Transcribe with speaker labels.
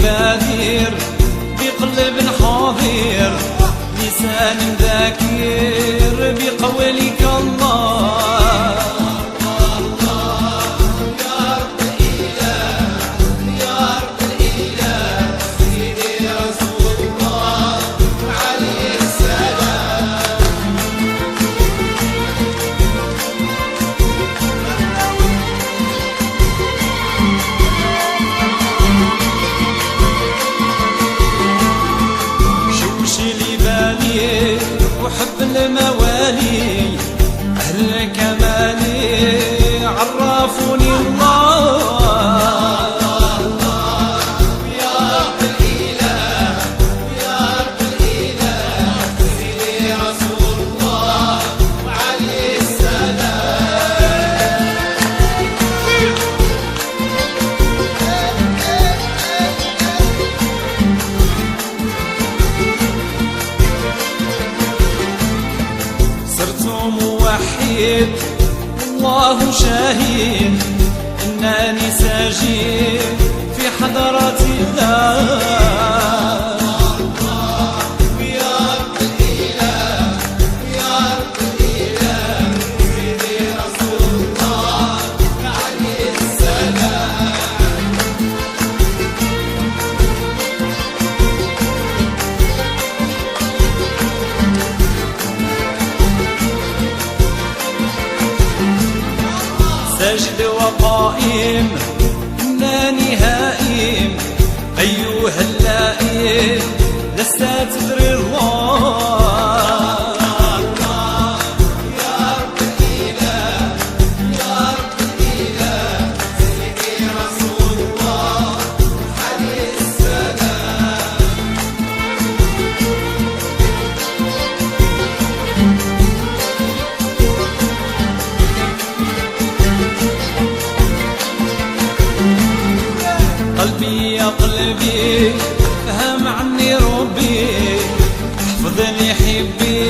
Speaker 1: بادير بقلب حاضر لسان ذاكر بقولك الله. يا رب الإله يا رب الإله سيدي رسول الله عليه السلام. وحب الموالي أهل كمالي عرفوني الله. يا رب الإله يا رب الإله سيدي رسول الله عليه السلام. صرت موحد والله شاهد إنني ساجد في حضرة الله. يا رب الإله يا رب الإله سيدي رسول الله عليه السلام. ساجد وقائم إنني هائم أيها اللائم لست تدري الله. يا رب الإله يا رب الإله سيدي رسول الله عليه السلام. قلبي يا قلبي فهم عني ربي احفظني حبي